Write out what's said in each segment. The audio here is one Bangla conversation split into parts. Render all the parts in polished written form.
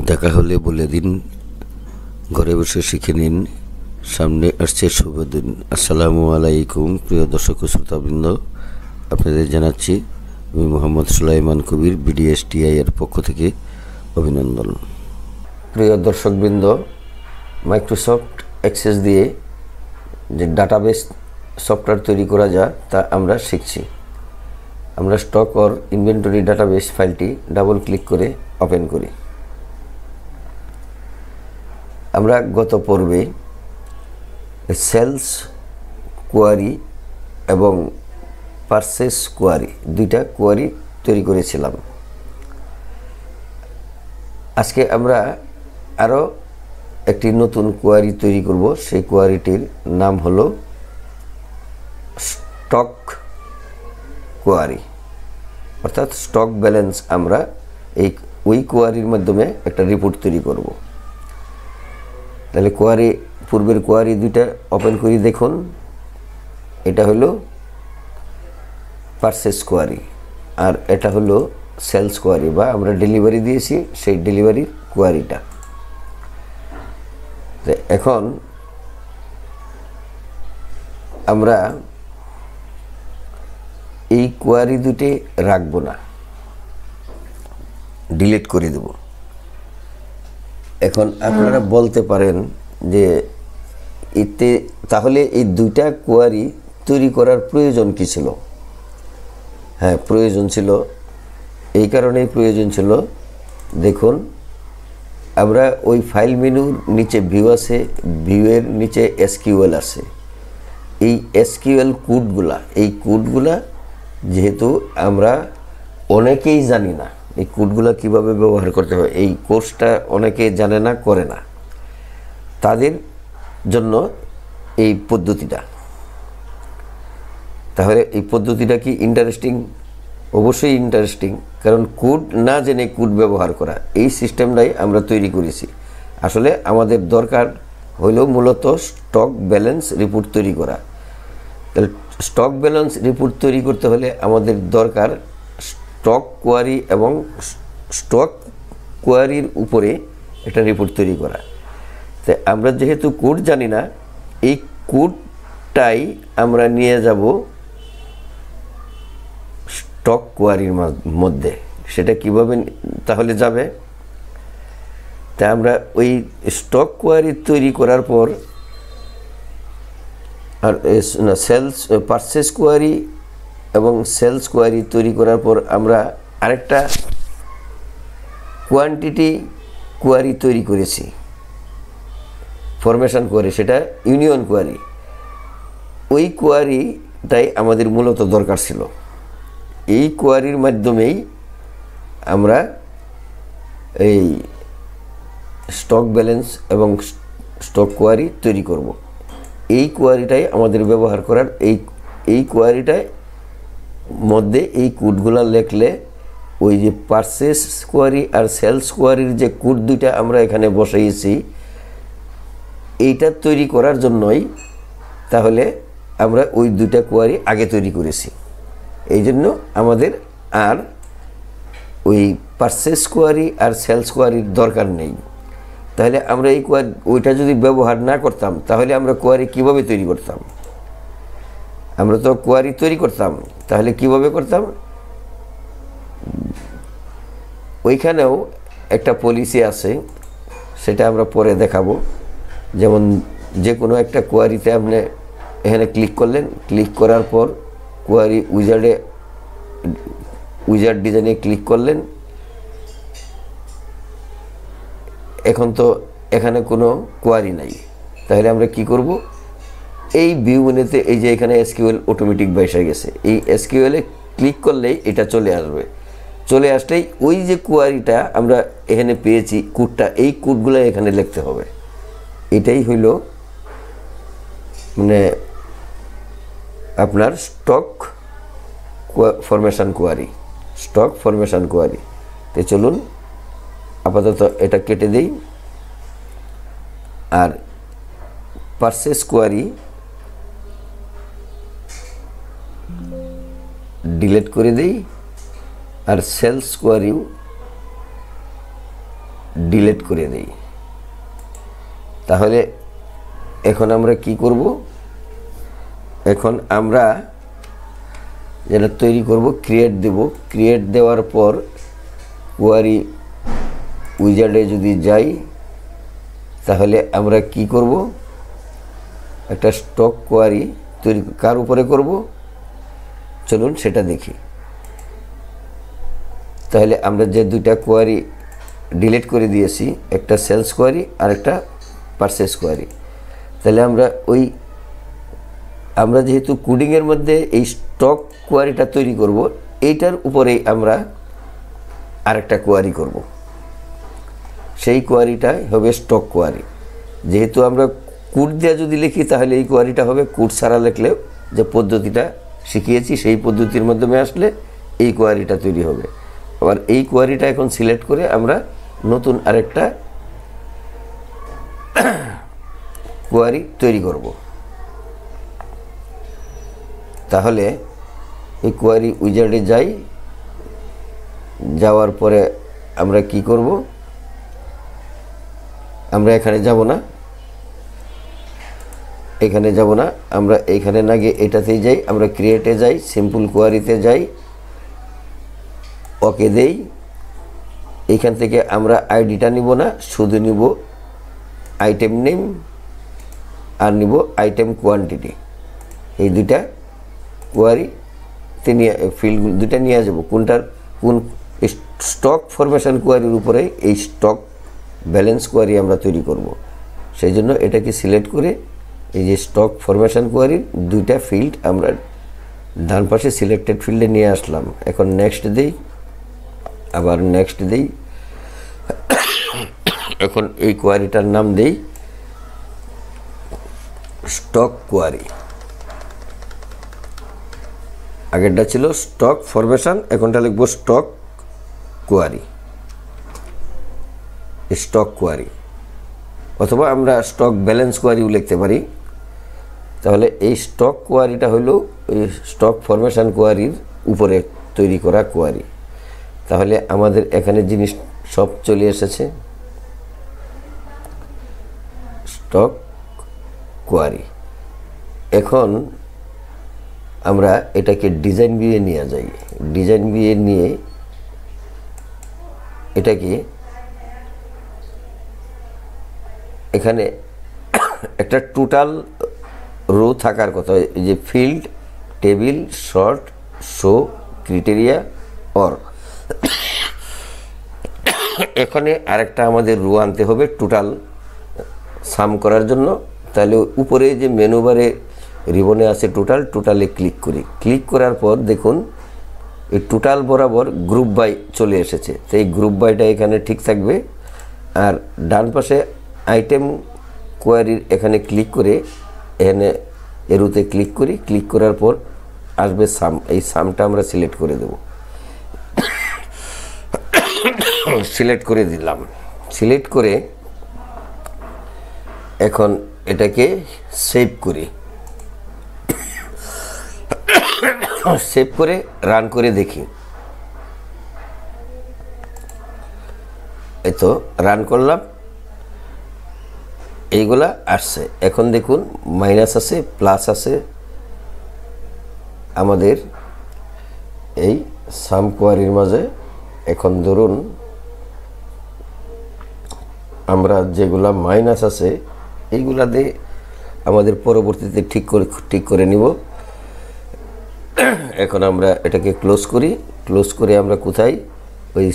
দেখা হলে বলে দিন, ঘরে বসে শিখে নিন, সামনে আসছে শুভ দিন। আসসালামু আলাইকুম প্রিয় দর্শক ও শ্রোতাবৃন্দ, আপনাদের জানাচ্ছি আমি মোহাম্মদ সুলাইমান কবির, বিডিএসটিআই এর পক্ষ থেকে অভিনন্দন। প্রিয় দর্শকবৃন্দ, মাইক্রোসফট এক্সেস দিয়ে যে ডাটাবেস সফটওয়্যার তৈরি করা যায় তা আমরা শিখছি। আমরা স্টক অর ইনভেন্টরি ডাটাবেস ফাইলটি ডাবল ক্লিক করে ওপেন করি। আমরা গত পর্বে সেলস কোয়ারি এবং পারচেস কোয়ারি দুইটা কোয়ারি তৈরি করেছিলাম। আজকে আমরা আরও একটি নতুন কোয়ারি তৈরি করব। সেই কোয়ারিটির নাম হলো স্টক কোয়ারি, অর্থাৎ স্টক ব্যালেন্স। আমরা ওই কোয়ারির মাধ্যমে একটা রিপোর্ট তৈরি করব। তাহলে পূর্বের কোয়ারি দুইটা ওপেন করি, দেখুন। এটা হলো পারচেস কোয়ারি আর এটা হলো সেলস কোয়ারি, বা আমরা ডেলিভারি দিয়েছি সেই ডেলিভারির কোয়ারিটা। এখন আমরা এই কোয়ারি দুটি রাখবো না, ডিলিট করে দেব। এখন আপনারা বলতে পারেন যে এতে তাহলে এই দুইটা কোয়ারি তৈরি করার প্রয়োজন কি ছিল? হ্যাঁ, প্রয়োজন ছিল। এই কারণেই প্রয়োজন ছিল, দেখুন, আমরা ওই ফাইল মেনুর নিচে ভিউ আছে, ভিউয়ের নিচে এসকিউএল আছে। এই এসকিউএল কোডগুলা যেহেতু আমরা অনেকেই জানি না এই কোডগুলা কিভাবে ব্যবহার করতে হয়, এই কোর্সটা অনেকে জানে না, করে না, তাদের জন্য এই পদ্ধতিটা। তাহলে এই পদ্ধতিটা কি ইন্টারেস্টিং? অবশ্যই ইন্টারেস্টিং, কারণ কোড না জেনে কোড ব্যবহার করা, এই সিস্টেমটাই আমরা তৈরি করেছি। আসলে আমাদের দরকার হইল মূলত স্টক ব্যালেন্স রিপোর্ট তৈরি করা। তাহলে স্টক ব্যালেন্স রিপোর্ট তৈরি করতে হলে আমাদের দরকার স্টক কোয়ারি এবং স্টক কোয়ারির উপরে একটা রিপোর্ট তৈরি করা। তাই আমরা যেহেতু কোড জানি না, এই কোডটাই আমরা নিয়ে যাব স্টক কোয়ারির মধ্যে। সেটা কিভাবে তাহলে যাবে? তা আমরা ওই স্টক কোয়ারি তৈরি করার পর আর পারচেস কোয়ারি এবং সেলস কোয়ারি তৈরি করার পর আমরা আরেকটা কোয়ান্টিটি কোয়ারি তৈরি করেছি, ফরমেশন কোয়ারি, সেটা ইউনিয়ন কোয়ারি। ওই কোয়ারিটাই আমাদের মূলত দরকার ছিল। এই কোয়ারির মাধ্যমেই আমরা এই স্টক ব্যালেন্স এবং স্টক কোয়ারি তৈরি করব। এই কোয়ারিটাই আমাদের ব্যবহার করার। এই কোয়ারিটায় মধ্যে এই কোডগুলা লেখলে ওই যে পারচেস কোয়ারি আর সেলস কোয়ারির যে কোড দুইটা আমরা এখানে বসাইছি, এইটা তৈরি করার জন্যই তাহলে আমরা ওই দুইটা কোয়ারি আগে তৈরি করেছি। এই জন্য আমাদের আর ওই পারচেস কোয়ারি আর সেলস কোয়ারির দরকার নেই। তাহলে আমরা ওইটা যদি ব্যবহার না করতাম, তাহলে আমরা কোয়ারি কিভাবে তৈরি করতাম? আমরা তো কোয়ারি তৈরি করতাম, তাহলে কিভাবে করতাম? ওইখানেও একটা পলিসি আছে, সেটা আমরা পরে দেখাবো। যেমন যে কোনো একটা কোয়ারিতে আপনি এখানে ক্লিক করলেন, ক্লিক করার পর কোয়ারি উইজার্ড ডিজাইনে ক্লিক করলেন। এখন তো এখানে কোনো কোয়ারি নাই, তাহলে আমরা কি করব? এই ভিউ মেনুতে এই যে এখানে এসকিউএল অটোমেটিক বসে গেছে, এই এসকিউএলে ক্লিক করলেই এটা চলে আসবে। চলে আসলেই ওই যে কোয়ারিটা আমরা এখানে পেয়েছি কোডটা, এই কোডগুলো এখানে লিখতে হবে। এটাই হইল মানে আপনার stock formation query, stock formation query. তো চলুন আপাতত এটা কেটে দেই, আর পারচেস কোয়ারি ডিলিট করে দেই, আর সেলস কোয়ারিও ডিলিট করে দেই। তাহলে এখন আমরা কি করব, এখন আমরা যেটা তৈরি করব ক্রিয়েট দেব। ক্রিয়েট দেওয়ার পর কোয়ারি উইজার্ডে যদি যাই তাহলে আমরা কি করব, একটা স্টক কোয়ারি তৈরি কার উপরে করব চলুন সেটা দেখি। তাহলে আমরা যে দুইটা কোয়ারি ডিলিট করে দিয়েছি, একটা সেলস কোয়ারি আর একটা পারচেস কোয়ারি, তাহলে আমরা যেহেতু কোডিংয়ের মধ্যে এই স্টক কোয়ারিটা তৈরি করব, এইটার উপরেই আমরা আরেকটা কোয়ারি করব, সেই কোয়ারিটাই হবে স্টক কোয়ারি। যেহেতু আমরা কোড দিয়ে যদি লিখি তাহলে এই কোয়ারিটা হবে, কোড ছাড়া লিখলেও যে পদ্ধতিটা শিখিয়েছি সেই পদ্ধতির মাধ্যমে আসলে এই কোয়ারিটা তৈরি হবে। আবার এই কোয়ারিটা এখন সিলেক্ট করে আমরা নতুন আরেকটা কোয়ারি তৈরি করব। তাহলে এই কোয়ারি উইজার্ডে যাই, যাওয়ার পরে আমরা কি করব, আমরা এখানে যাব না, আমরা এখানে না গিয়ে এটাতেই যাই, আমরা ক্রিয়েটে যাই, সিম্পল কোয়ারিতে যাই, ওকে দেই। এখান থেকে আমরা আইডিটা নিব না, শুধু নিব আইটেম নেম আর নিব আইটেম কোয়ান্টিটি। এই দুইটা কোয়ারিতে নিয়ে ফিল্ডগুলো দুইটা নিয়ে যাব। কোন স্টক ফরমেশন কোয়ারির উপরে এই স্টক ব্যালেন্স কোয়ারি আমরা তৈরি করব। সেই জন্য এটাকে সিলেক্ট করে এই যে স্টক ফরমেশন কোয়ারির দুইটা ফিল্ড আমরা ডান পাশে সিলেক্টেড ফিল্ডে নিয়ে আসলাম। এখন নেক্সট দেই, আবার নেক্সট দেই। এখন এই কোয়ারিটার নাম দেই স্টক কোয়ারি। আগেরটা ছিল স্টক ফরমেশন, এখনটা লিখব স্টক কোয়ারি, স্টক কোয়ারি, অথবা আমরা স্টক ব্যালেন্স কোয়ারিও লিখতে পারি। তাহলে এই স্টক কোয়ারিটা হলো এই স্টক ফরমেশন কোয়ারির উপরে তৈরি করা কোয়ারি। তাহলে আমাদের এখানে জিনিস সব চলে এসেছে, স্টক কোয়ারি। এখন আমরা এটাকে ডিজাইন ভিউয়ে নিয়ে যাই। ডিজাইন ভিউয়ে নিয়ে এটাকে এখানে একটা টোটাল রো থাকার কথা, এই যে field, table, short, show, criteria, or. এখানে আরেকটা আমাদের রো আনতে হবে টোটাল সাম করার জন্য। তাহলে উপরে যে মেনু বারে রিবনে আছে টোটালে ক্লিক করি। ক্লিক করার পর দেখুন এই টোটাল বরাবর গ্রুপ বাই চলে এসেছে। তো এই গ্রুপ বাইটা এখানে ঠিক থাকবে। আর ডান পাশে আইটেম কোয়ারির এখানে ক্লিক করে এখানে এরুতে ক্লিক করি। ক্লিক করার পর আসবে সাম, এই সামটা আমরা সিলেক্ট করে দেব। সিলেক্ট করে দিলাম। সিলেক্ট করে এখন এটাকে সেভ করি। সেভ করে রান করে দেখি। এই তো রান করলাম, এইগুলা আসছে। এখন দেখুন মাইনাস আছে, প্লাস আছে। আমাদের এই সাম কোয়ারির মাঝে এখন ধরুন আমরা যেগুলা মাইনাস আছে এইগুলা দিয়ে আমাদের পরবর্তীতে ঠিক করে নিব। এখন আমরা এটাকে ক্লোজ করি। ক্লোজ করে আমরা কোথায় ওই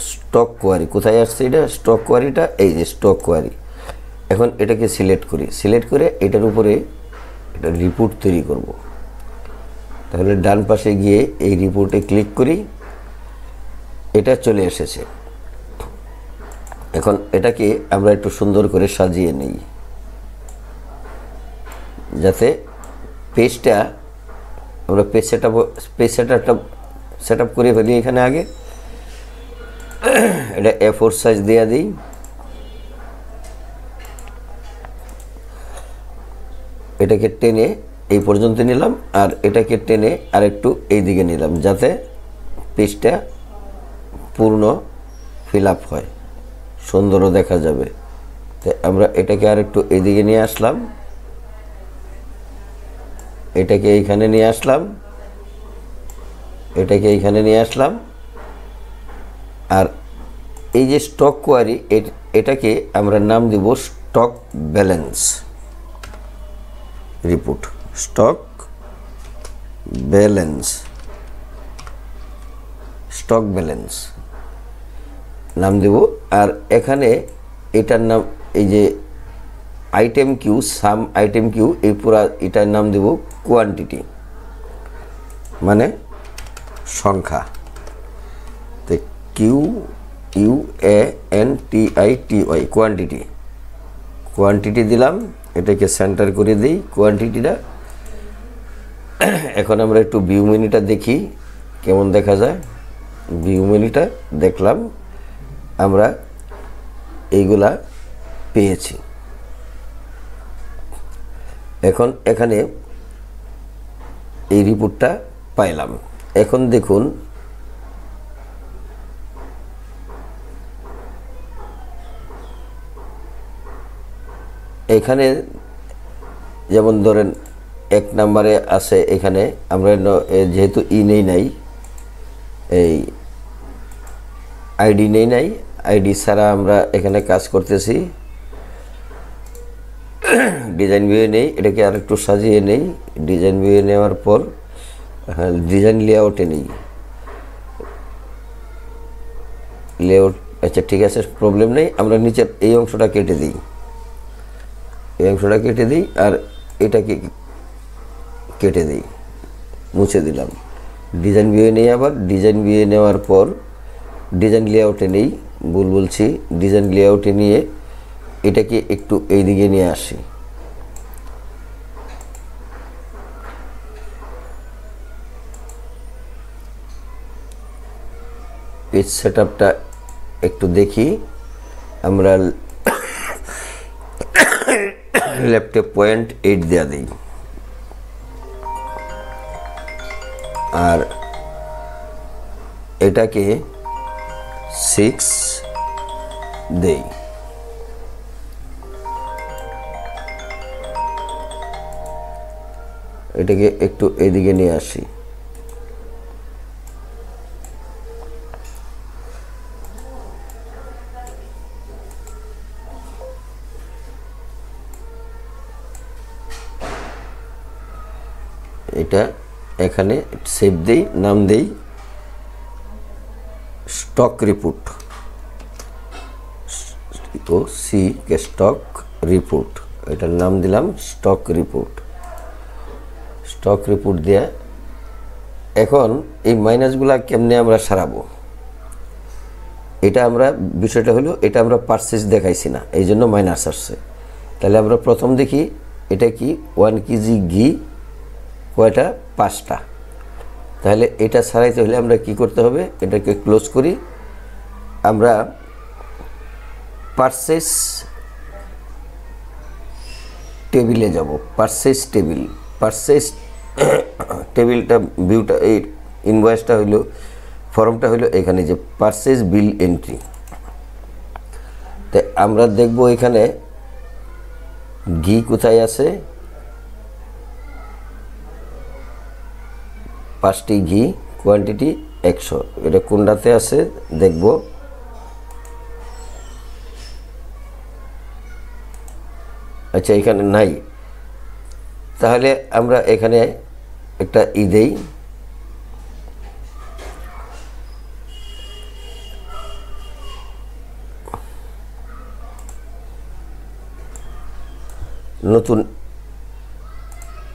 স্টক কোয়ারি কোথায় আসছে, এটা স্টক কোয়ারিটা, এই যে স্টক কোয়ারি। এখন এটাকে সিলেক্ট করি। সিলেক্ট করে এটার উপরে একটা রিপোর্ট তৈরি করব। তাহলে ডান পাশে গিয়ে এই রিপোর্টে ক্লিক করি, এটা চলে এসেছে। এখন এটাকে আমরা একটু সুন্দর করে সাজিয়ে নিই, যাতে পেজটা আমরা পেজ সেট আপ করে ফেলি। এখানে আগে এটা A4 সাইজ দেওয়া দিই। এটাকে টেনে এই পর্যন্ত নিলাম, আর এটাকে টেনে আর একটু এই দিকে নিলাম, যাতে পেজটা পূর্ণ ফিল আপ হয়। সুন্দরও দেখা যাবে। তো আমরা এটাকে আর একটু এদিকে নিয়ে আসলাম, এটাকে এইখানে নিয়ে আসলাম, এটাকে এইখানে নিয়ে আসলাম। আর এই যে স্টক কোয়ারি, এটাকে আমরা নাম দিব stock balance report. Stock balance, stock balance নাম দেব। আর এখানে এটার নাম, এই যে item Q, sum item Q, এই পুরা এটার নাম দেব কোয়ান্টিটি, মানে সংখ্যা। তো Q U A N T I T Y, quantity, quantity দিলাম। এটাকে সেন্টার করে দিই কোয়ান্টিটিটা। এখন আমরা একটু ভিউ মেনুটা দেখি কেমন দেখা যায়। ভিউ মেনুটা দেখলাম, আমরা এইগুলা পেয়েছি। এখন এখানে এই রিপোর্টটা পাইলাম। এখন দেখুন এখানে যেমন ধরেন 1 নম্বরে আছে, এখানে আমরা যেহেতু নেই নাই, এই আইডি নেই নাই, আইডি ছাড়া আমরা এখানে কাজ করতেছি। ডিজাইন ভিউ নেই, এটাকে আর একটু সাজিয়ে নেই। ডিজাইন ভিউ নেওয়ার পর ডিজাইন লেআউটে নেই, লেআউট। আচ্ছা ঠিক আছে, প্রবলেম নেই। আমরা নিচের এই অংশটা কেটে দিই, এই অংশটা কেটে দিই, আর এটাকে কেটে দিই, মুছে দিলাম। ডিজাইন ভিউ নেই, আবার ডিজাইন ভিউ নেওয়ার পর ডিজাইন লেআউটে নেই, ভুল বলছি। ডিজাইন লেআউটে নিয়ে এটাকে একটু এই দিকে নিয়ে আসি। পেজ সেটআপটা একটু দেখি। আমরা লেফটে 0.8 দেওয়া দিই, আর এটাকে 6 দেই। এটাকে একটু এদিকে নিয়ে আসি। এটা এখানে সেভ দেই, নাম দেই স্টক রিপোর্ট, ও সি কে স্টক রিপোর্ট, এটার নাম দিলাম স্টক রিপোর্ট। স্টক রিপোর্ট দিয়ে এখন এই মাইনাসগুলা কেমনে আমরা সারাবো, এটা আমরা, বিষয়টা হলো এটা আমরা পারচেজ দেখাইছি না, এই জন্য মাইনাস আসছে। তাহলে আমরা প্রথম দেখি এটা কি 1 কেজি ঘি কয়টা, 5টা। তাহলে এটা ছাড়াইতে হলে আমরা কি করতে হবে, এটাকে ক্লোজ করি। আমরা পারচেজ টেবিলে যাব, পারচেজ টেবিল, পারচেজ টেবিলটা ভিউটা, এই ইনভয়েসটা হইলো, ফর্মটা হইলো এখানে যে পারচেজ বিল এন্ট্রি। তাই আমরা দেখব এখানে ঘি কোথায় আছে, 5টি ঘি, কোয়ান্টিটি 100, এটা কোনটাতে আছে দেখব। আচ্ছা এখানে নাই, তাহলে আমরা এখানে একটা দেই, নতুন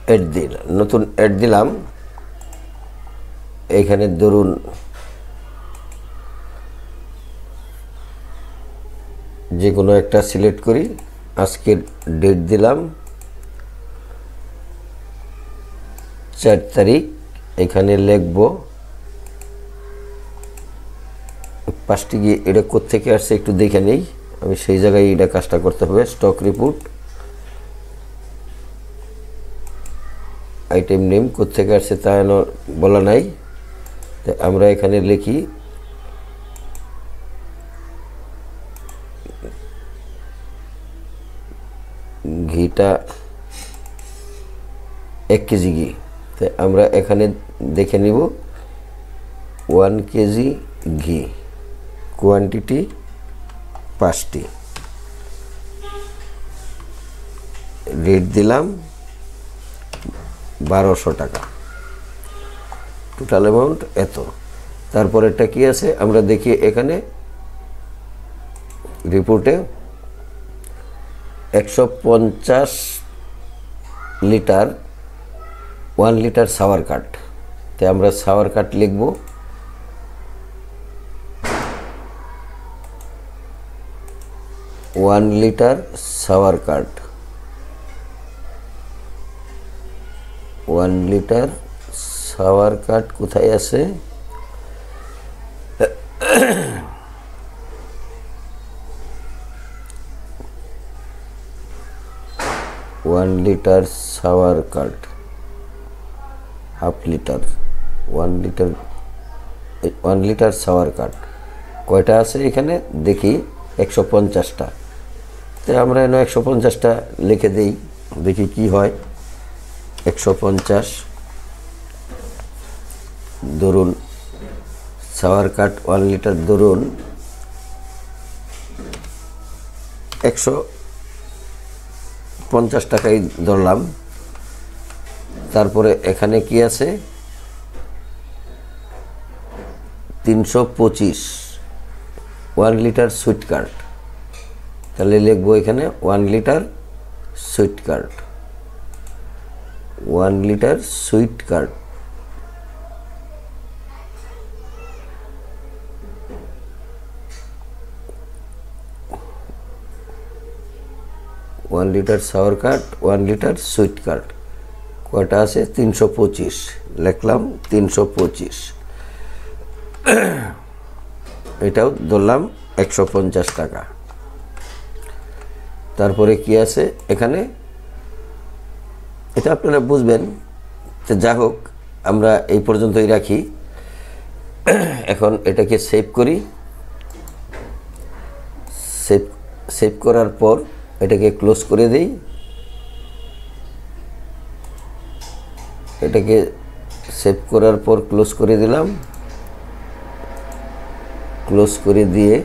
অ্যাড দিলাম, নতুন অ্যাড দিলাম। এখানে ধরুন যে কোনো একটা সিলেক্ট করি, আজকের ডেট দিলাম 4 তারিখ। এখানে লিখব 5টি গিয়ে, এটা কোত্থেকে আসছে একটু দেখে নেই, আমি সেই জায়গায় এটা কাজটা করতে হবে। স্টক রিপোর্ট, আইটেম নেম কোত্থেকে আসছে তা বলা নাই, আমরা এখানে লিখি এটা 1 কেজি ঘি। তাই আমরা এখানে দেখে নিব 1 কেজি ঘি, কোয়ান্টিটি 5টি, রেট দিলাম 1200 টাকা, টোটাল অ্যামাউন্ট এত। তারপরেরটা কি আছে আমরা দেখি এখানে রিপোর্টে 150 লিটার 1 লিটার সাওয়ার কাট। তাই আমরা সাওয়ার কাট লিখব, 1 litre sour curd, 1 litre sour কাট কোথায় আছে? 1 লিটার সাওয়ার কাট, হাফ লিটার, 1 লিটার সাওয়ার কাট কয়টা আছে এখানে দেখি? 150টা। তাই আমরা এনে 150টা লিখে দেই, দেখি কি হয়। 150 ধরুন সাওয়ার কাট 1 লিটার, ধরুন 150 টাকাই ধরলাম। তারপরে এখানে কি আছে? 325 1 লিটার সুইট কার্ট। তাহলে লিখবো এখানে 1 litre sweet curd, 1 litre sweet curd. One litre sour curd, 1 litre sweet curd কয়টা আছে? 325 লিখলাম, 325। এটাও ধরলাম 150 টাকা। তারপরে কি আছে এখানে? এটা আপনারা বুঝবেন। তো যা হোক, আমরা এই পর্যন্তই রাখি। এখন এটাকে সেভ করি। সেভ করার পর এটাকে ক্লোজ করে দেই। এটাকে সেভ করার পর ক্লোজ করে দিলাম। ক্লোজ করে দিয়ে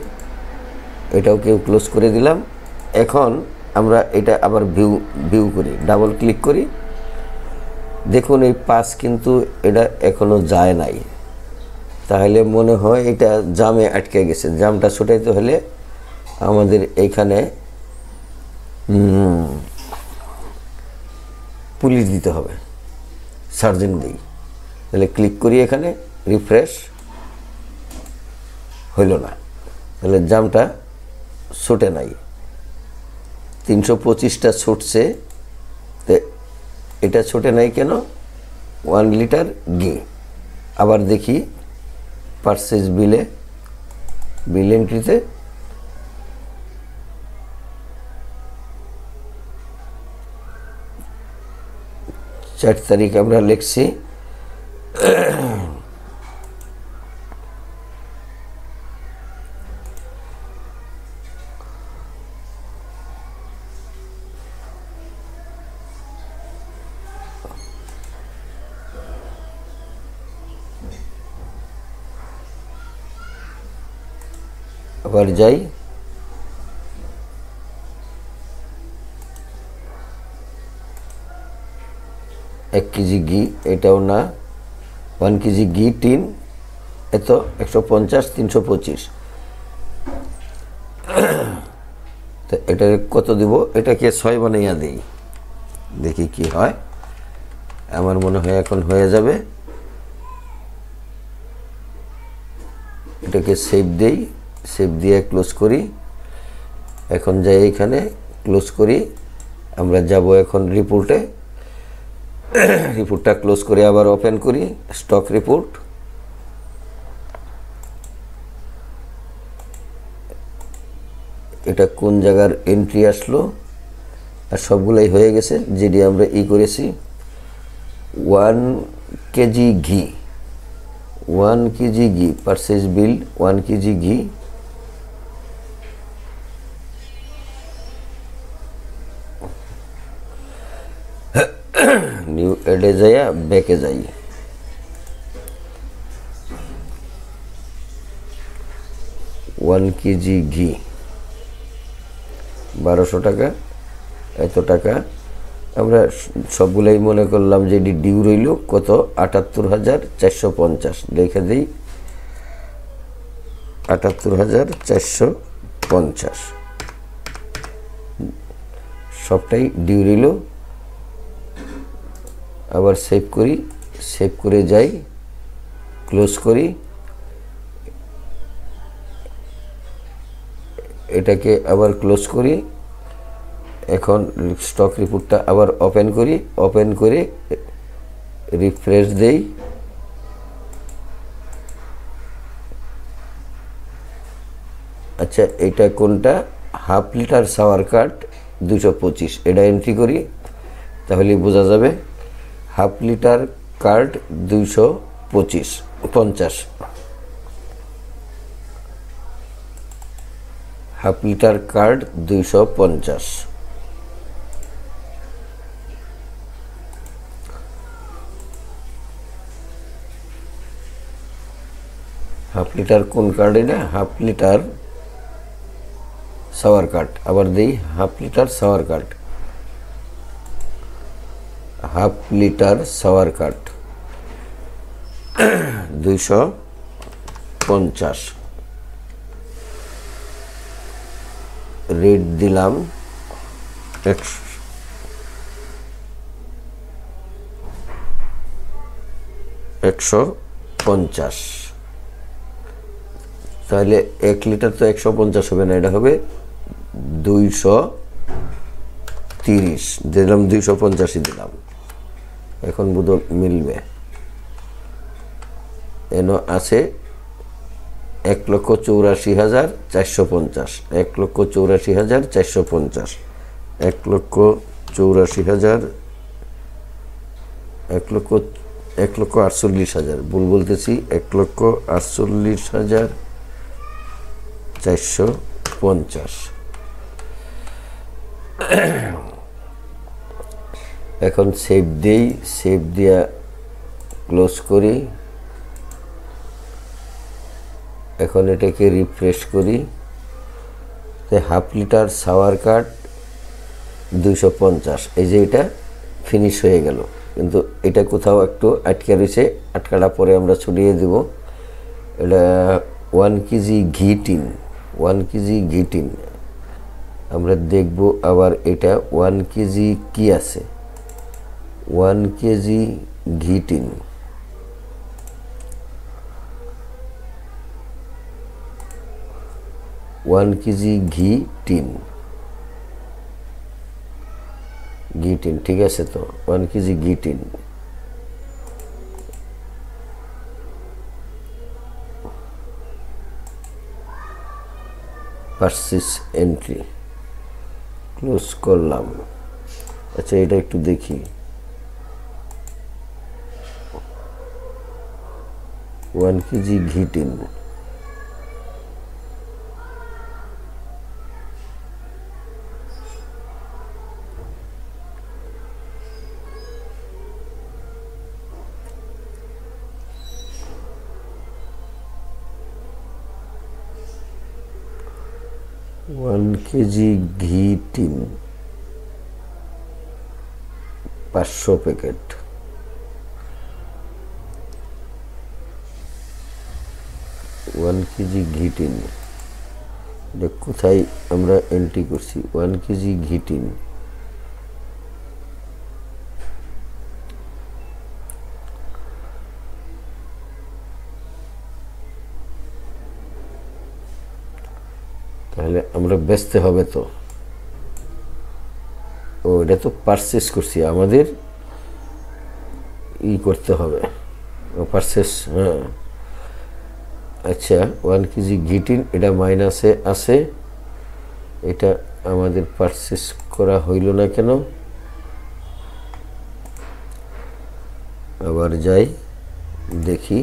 এটাও ক্লোজ করে দিলাম। এখন আমরা এটা আবার ভিউ করি, ডাবল ক্লিক করি। দেখুন এই 5 কিন্তু এটা এখনো যায় নাই। তাহলে মনে হয় এটা জামে আটকে গেছে। জামটা ছুটাইতে হলে আমাদের এইখানে পুলিশ দিতে হবে, সার্জেন্ট দিই। তাহলে ক্লিক করি, এখানে রিফ্রেশ হইল না। তাহলে জামটা ছুটে নাই, 325টা ছুটছে। তো এটা ছুটে নাই কেন? 1 লিটার ঘি। আবার দেখি পারচেজ বিল এন্ট্রিতে চার তারিখ আমরা লিখছি। আবার যাই, 1 কেজি ঘি, এটাও না, 1 কেজি ঘি টিন, এত 150, 325। তো এটা কত দিব? এটাকে 6 বানাইয়া দিই, দেখি কি হয়। আমার মনে হয় এখন হয়ে যাবে। এটাকে সেভ দেই, সেভ দিয়ে ক্লোজ করি। এখন যাই এখানে ক্লোজ করি। আমরা যাব এখন রিপোর্টে। রিপোর্টটা ক্লোজ করে আবার ওপেন করি, স্টক রিপোর্ট। এটা কোন জায়গার এন্ট্রি আসলো? আর সবগুলাই হয়ে গেছে, যেটি আমরা করেছি। 1 কেজি ঘি, 1 কেজি ঘি, পারচেজ বিল 1 কেজি ঘি। স্লাইডে যাইয়া ব্যাকে যাই। ওয়ান কেজি ঘি 1200 টাকা, এত টাকা আমরা সবগুলাই মনে করলাম যে ডিউ রইল কত ৭৮,৪৫০, লিখে দিই ৭৮,৪৫০, সবটাই ডিউ রইল। আবার সেভ করি, সেভ করে যাই, ক্লোজ করি, এটাকে আবার ক্লোজ করি। এখন স্টক রিপোর্টটা আবার ওপেন করি, ওপেন করে রিফ্রেশ দেই। আচ্ছা, এটা কোনটা? হাফ লিটার সাওয়ার কাট 225, এটা এন্ট্রি করি, তাহলে বোঝা যাবে। Half litre card 250, half litre card 250। Half litre কোন কার্ড? এটা হাফ লিটার সাওয়ার কাট। আবার দিই হাফ লিটার সাওয়ার কাট, হাফ লিটার সাওয়ার কাট 250, রেট দিলাম 150। তাহলে 1 লিটার তো 150 হবে না, এটা হবে 230 দিলাম, 250 দিলাম। এখন বোধ মিলবে। এন আছে 1,84,450, 1,84,450, 1,48,000, ভুল বলতেছি, 1,48,450। এখন সেভ দেই, সেভ দিয়া ক্লোজ করি। এখন এটাকে রিফ্রেশ করি, হাফ লিটার সাওয়ার কাট 250, এই যে এটা ফিনিশ হয়ে গেল। কিন্তু এটা কোথাও একটু আটকে রয়েছে, আটকাটা পরে আমরা ছড়িয়ে দেব। এটা 1 কেজি ঘি টিন, 1 কেজি ঘি টিন আমরা দেখব। আবার এটা 1 কেজি কি আছে, 1 কেজি ঘি টিন, 1 কেজি ঘি টিন, ঘি টিন ঠিক আছে তো, 1 কেজি ঘি টিন। পারচেজ এন্ট্রি ক্লোজ করলাম। আচ্ছা, এটা একটু দেখি, 1 কেজি ঘি টিন, কেজি ঘি টিন 500 প্যাকেট। ওয়ান কেজি ঘি টিন, এটা কোথায় আমরা এন্ট্রি করছি? 1 কেজি ঘি টিন, তাহলে আমরা বেচতে হবে তো। ও, এটা তো পারচেস করছি, আমাদের ই করতে হবে পারচেস। হ্যাঁ, আচ্ছা, 1 কেজি ঘি টিন, এটা মাইনাসে আছে, এটা আমাদের পারচেস করা হইল না কেন? আবার যাই দেখি,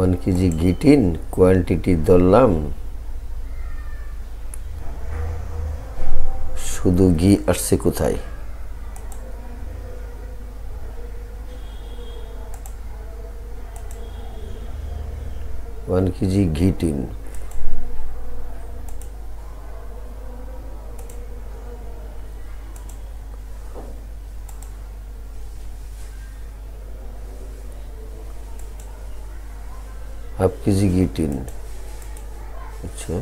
1 কেজি ঘি টিন কোয়ান্টিটি ধরলাম, শুধু ঘি আসছে কোথায়? 1 কেজি ঘি টিন, হাফ কেজি ঘি টিন। আচ্ছা,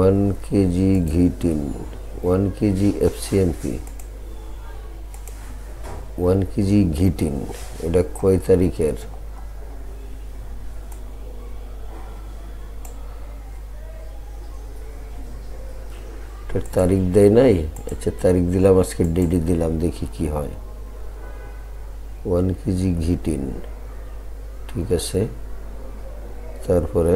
1 কেজি ঘি টিন, 1 কেজি এফসিএমপি, 1 কেজি ঘি টিন। এটা কয় তারিখের? এটার তারিখ দেয় নাই। আচ্ছা, তারিখ দিলাম, আজকের ডেটে দিলাম, দেখি কি হয়। 1 কেজি ঘি টিন, ঠিক আছে। তারপরে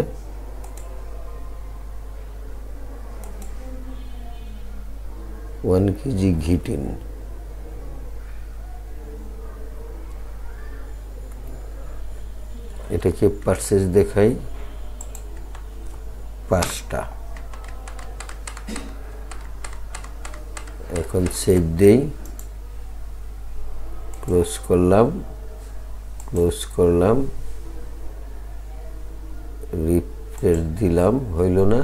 ওয়ান কেজি ঘি টিন, এটাকে পার্সেস দেখাই, 5টা। এখন সেভ দেই, ক্লোজ করলাম, রিফ্রেশ দিলাম, হইল না।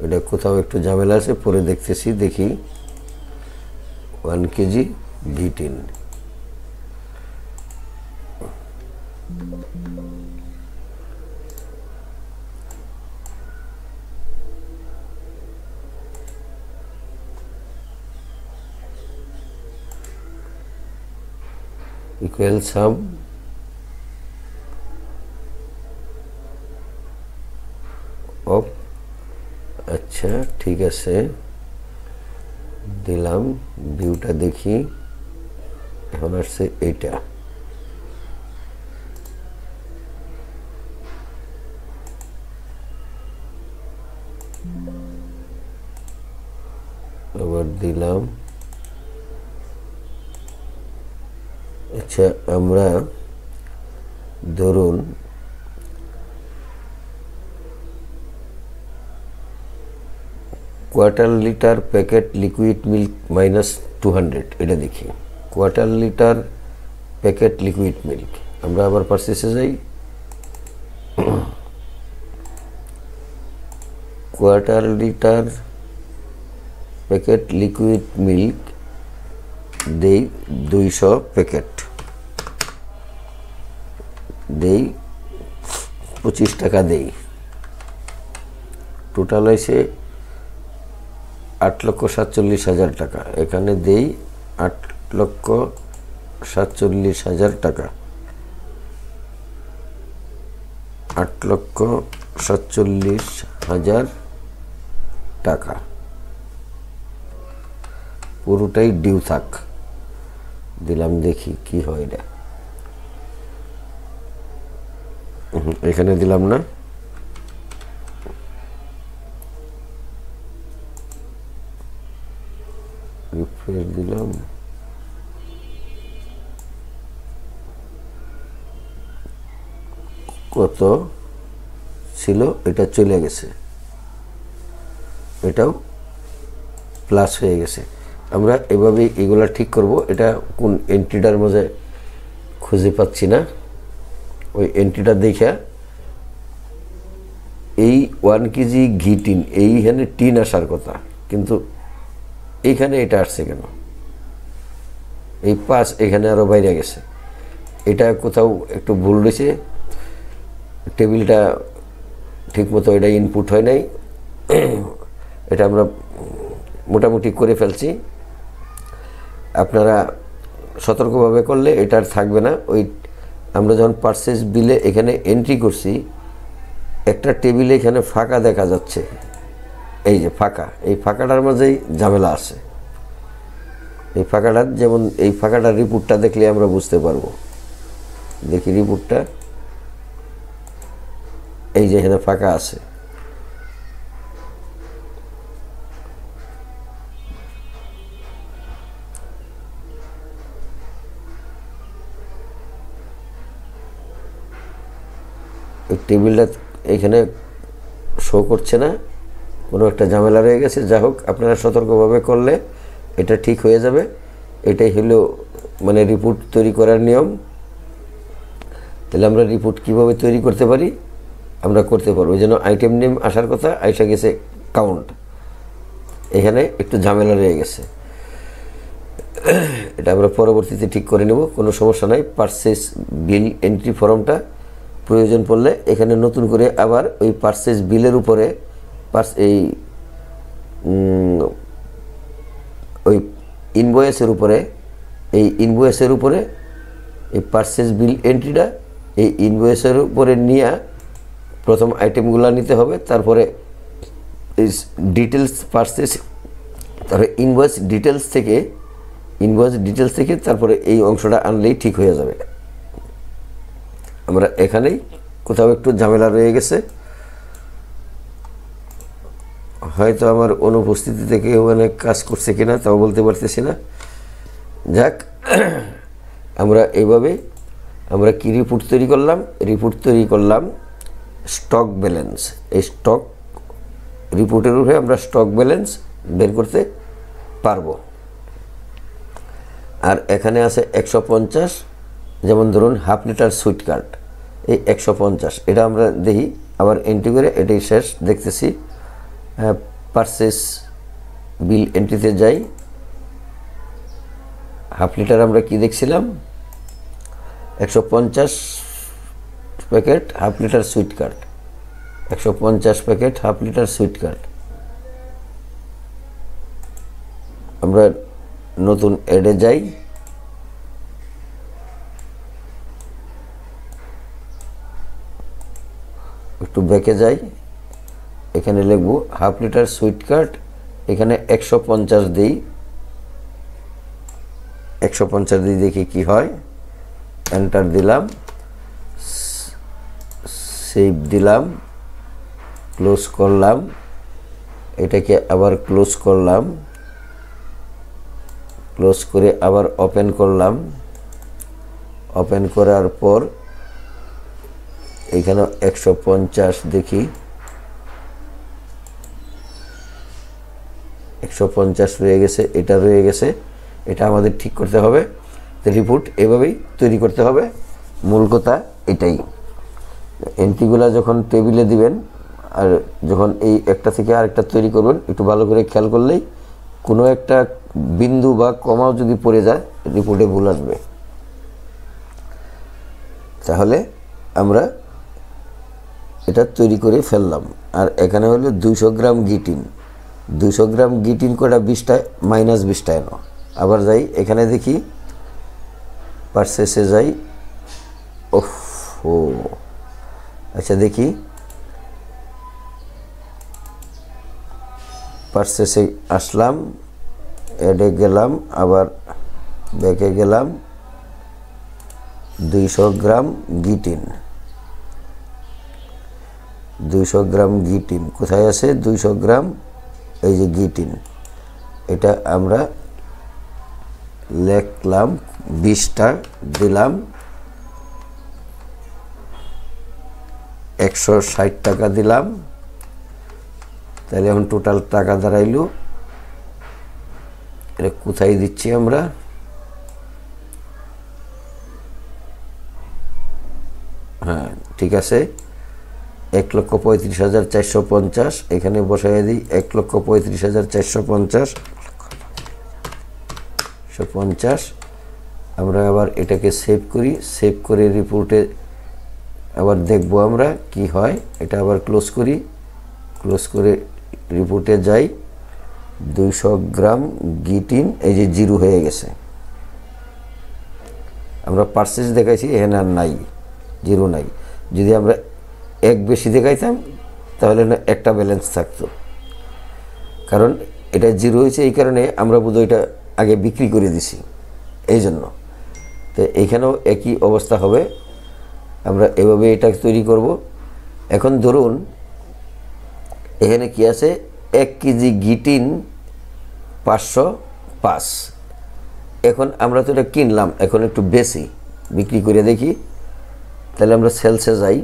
এটা কোথাও একটু ঝামেলা আছে, পরে দেখতেছি। দেখি 1 কেজি ঘি টিন, ইকুয়াল সাম অফ। আচ্ছা, ঠিক আছে, দিলাম। ভিউটা দেখি, এখন আসছে এইটা। আবার দিলাম। আচ্ছা, আমরা ধরুন quarter litre packet liquid milk -200, এটা দেখি। Quarter litre packet liquid milk, আমরা আবার পার্সেসে যাই। Quarter litre packet liquid milk দেই 200 প্যাকেট, দেই 25 টাকা দেই। টোটাল হয়েছে 8,47,000 টাকা। এখানে দেই 8,47,000 টাকা, 8,47,000 টাকা পুরোটাই ডিউ থাক। দিলাম, দেখি কি হয়। এটা এখানে দিলাম না, রিফ্রেশ দিলাম। কত ছিল? এটা চলে গেছে, এটাও প্লাস হয়ে গেছে। আমরা এভাবেই এগুলা ঠিক করব। এটা কোন এন্ট্রিটার মধ্যে খুঁজে পাচ্ছি না, ওই এন্ট্রিটা দেখা এই 1 কেজি ঘি টিন, এইখানে টিন আসার কথা, কিন্তু এইখানে এটা আসছে কেন? এই 5 এখানে আরও বাইরে গেছে। এটা কোথাও একটু ভুল রয়েছে, টেবিলটা ঠিকমতো এটা ইনপুট হয় নাই। এটা আমরা মোটামুটি করে ফেলছি। আপনারা সতর্কভাবে করলে এটা আর থাকবে না। ওই আমরা যখন পারচেজ বিলে এখানে এন্ট্রি করছি, একটা টেবিলে এখানে ফাঁকা দেখা যাচ্ছে, এই যে ফাঁকা, এই ফাঁকাটার মাঝেই ঝামেলা আছে। এই ফাঁকাটার, যেমন এই ফাঁকাটার রিপোর্টটা দেখলে আমরা বুঝতে পারবো। দেখি রিপোর্টটা, এই যে এখানে ফাঁকা আছে। ওই টেবিলটা এখানে শো করছে না, কোনো একটা ঝামেলা রয়ে গেছে। যা হোক, আপনারা সতর্কভাবে করলে এটা ঠিক হয়ে যাবে। এটাই হলো মানে রিপোর্ট তৈরি করার নিয়ম। তাহলে আমরা রিপোর্ট কিভাবে তৈরি করতে পারি, আমরা করতে পারবো। এই জন্য আইটেম নেম আসার কথা, আইসা গেছে কাউন্ট, এখানে একটু ঝামেলা রয়ে গেছে। এটা আমরা পরবর্তীতে ঠিক করে নেব, কোনো সমস্যা নাই। পারচেস বিল এন্ট্রি ফর্মটা প্রয়োজন পড়লে এখানে নতুন করে আবার ওই পারচেস বিলের উপরে এই ওই ইনভয়েসের উপরে এই পারচেস বিল এন্ট্রিটা এই ইনভয়েসের উপরে নিয়ে প্রথম আইটেমগুলো নিতে হবে, তারপরে এই ডিটেলস পারচেস, তারপরে ইনভয়েস ডিটেলস থেকে তারপরে এই অংশটা আনলেই ঠিক হয়ে যাবে। আমরা এখানেই কোথাও একটু ঝামেলা রয়ে গেছে, হয়তো আমার অনুপস্থিতিতে কেউ অনেক কাজ করছে কিনা তাও বলতে পারতেছি না। যাক, আমরা এইভাবে আমরা কি রিপোর্ট তৈরি করলাম স্টক ব্যালেন্স। এই স্টক রিপোর্টের উপরে আমরা স্টক ব্যালেন্স বের করতে পারবো। আর এখানে আছে 150, যেমন ধরুন হাফ লিটার সুইট কার্ড, এই 150 এটা আমরা দেখি আবার এন্ট্রি করে, এটাই শেষ দেখতেছি। পারচেস বিল এন্ট্রিতে যাই, হাফ লিটার আমরা কি দেখছিলাম, 150 packet half litre sweet curd, 150 packet half litre sweet curd. আমরা নতুন অ্যাডে যাই, একটু ব্যাকে যাই, এখানে লিখব হাফ লিটার সুইট কার্ড, এখানে 150 দিই, 150 দিয়ে দেখি কি হয়। এন্টার দিলাম, সেভ দিলাম, ক্লোজ করলাম, এটাকে আবার ক্লোজ করলাম, ক্লোজ করে আবার ওপেন করলাম। ওপেন করার পর এখানে 150 দেখি, 150 রয়ে গেছে, এটা রয়ে গেছে, এটা আমাদের ঠিক করতে হবে। তো রিপোর্ট এভাবেই তৈরি করতে হবে, মূল কথা এটাই। এন্ট্রিগুলা যখন টেবিলে দিবেন আর যখন এই একটা থেকে আরেকটা তৈরি করবেন, একটু ভালো করে খেয়াল করলেই কোনো একটা বিন্দু বা কমাও যদি পড়ে যায় রিপোর্টে ভুল আসবে। তাহলে আমরা এটা তৈরি করে ফেললাম। আর এখানে হলো 200 গ্রাম গিটিন, 200 গ্রাম গিটিন কটা 20টা মাইনাস 20টা এনো। আবার যাই, এখানে দেখি পারচেসে যাই, ওহো আচ্ছা দেখি পারচেসে আসলাম, অ্যাডে গেলাম, আবার ব্যাকে গেলাম, 200 গ্রাম গিটিন, 200 গ্রাম গিটিন কোথায় আছে, 200 গ্রাম এই যে গিটিন, এটা আমরা লিখলাম, 20টা দিলাম, 160 টাকা দিলাম। তাহলে এখন টোটাল টাকা দাঁড়াইল, এটা কোথায় দিচ্ছি আমরা, হ্যাঁ ঠিক আছে, 1,35,450 এখানে বসাই দিই, 1,35,450। আমরা আবার এটাকে সেভ করি, সেভ করে রিপোর্টে আবার দেখব আমরা কি হয়। এটা আবার ক্লোজ করি, ক্লোজ করে রিপোর্টে যাই, 200 গ্রাম গিটিন এই যে 0 হয়ে গেছে। আমরা পারচেজ দেখাইছি, এখানে আর নাই, 0 নাই। যদি আমরা এক বেশি দেখাইতাম তাহলে না একটা ব্যালেন্স থাকতো, কারণ এটা 0 হয়েছে এই কারণে আমরা বোধহয় এটা আগে বিক্রি করে দিছি এই জন্য। তো এইখানেও একই অবস্থা হবে, আমরা এভাবে এটা তৈরি করব। এখন ধরুন এখানে কি আছে, 1 কেজি গিটিন 505। এখন আমরা তো এটা কিনলাম, এখন একটু বেশি বিক্রি করে দেখি। তাহলে আমরা সেলসে যাই,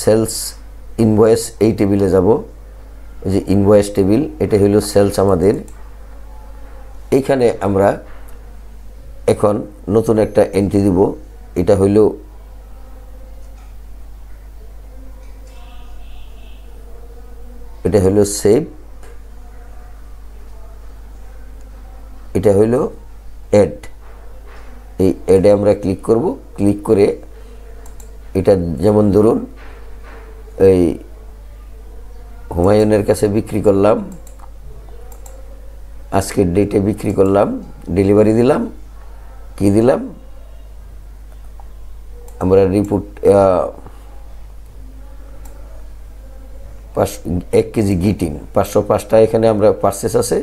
সেলস ইনভয়েস এই টেবিলে যাব, এই যে ইনভয়েস টেবিল, এটা হলো সেলস আমাদের। এইখানে আমরা এখন নতুন একটা এন্ট্রি দিব। এটা হইল সেভ, এটা হইল অ্যাড। এই অ্যাডে আমরা ক্লিক করব। ক্লিক করে এটা যেমন ধরুন এই হুমায়ুনের কাছে বিক্রি করলাম, আজকের ডেটে বিক্রি করলাম, ডেলিভারি দিলাম, কি দিলাম আমরা রিপোর্ট 1 কেজি গিটিন 505টা এখানে আমরা পারচেস আছে।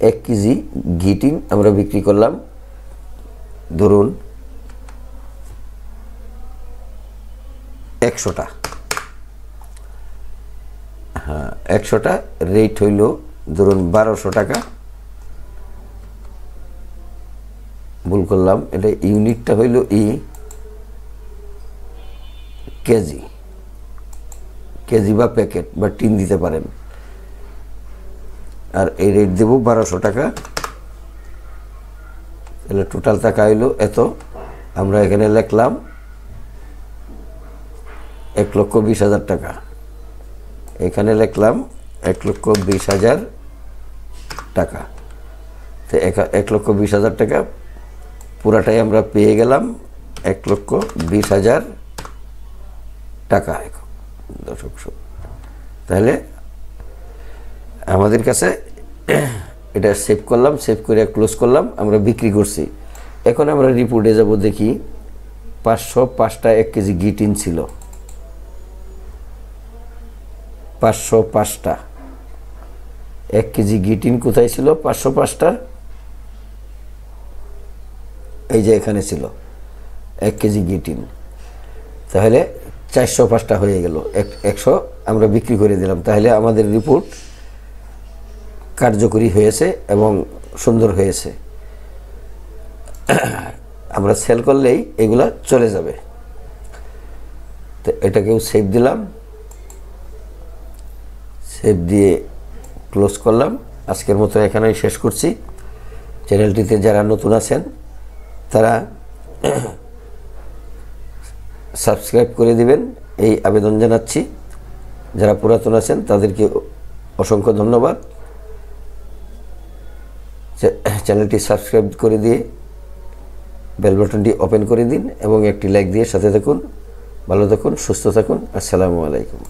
1 কেজি গিটিন আমরা বিক্রি করলাম ধরুন 100টা। হ্যাঁ, 100টা রেট হইল ধরুন 1200 টাকা। ভুল করলাম, এটা ইউনিটটা হইল কেজি বা প্যাকেট বা টিন দিতে পারেন। আর এই রেট দেব 1200 টাকা। তাহলে টোটাল টাকা হইল এত। আমরা এখানে লিখলাম 1,20,000 টাকা। এখানে লিখলাম 1,20,000 টাকা। তো 1,20,000 টাকা পুরাটাই আমরা পেয়ে গেলাম 1,20,000 টাকা। দর্শক, তাহলে আমাদের কাছে এটা সেভ করলাম, সেভ করে ক্লোজ করলাম, আমরা বিক্রি করছি। এখন আমরা রিপোর্টে যাব, দেখি 505টা 1 কেজি গিটিন ছিল। 505টা 1 কেজি গিটিন কোথায় ছিল? 505টা এই যে এখানে ছিল 1 কেজি গিটিন। তাহলে 405টা হয়ে গেল, 100 আমরা বিক্রি করে দিলাম। তাহলে আমাদের রিপোর্ট কার্যকরী হয়েছে এবং সুন্দর হয়েছে। আমরা সেল করলেই এগুলা চলে যাবে। তো এটাকেও সেভ দিলাম, সেভ দিয়ে ক্লোজ করলাম। আজকের মতো এখানেই শেষ করছি। চ্যানেলটিতে যারা নতুন আছেন তারা সাবস্ক্রাইব করে দিবেন, এই আবেদন জানাচ্ছি। যারা পুরাতন আছেন তাদেরকে অসংখ্য ধন্যবাদ। চ্যানেলটি সাবস্ক্রাইব করে দিয়ে বেল বাটনটি ওপেন করে দিন এবং একটি লাইক দিয়ে সাথে থাকুন। ভালো থাকুন, সুস্থ থাকুন। আসসালামু আলাইকুম।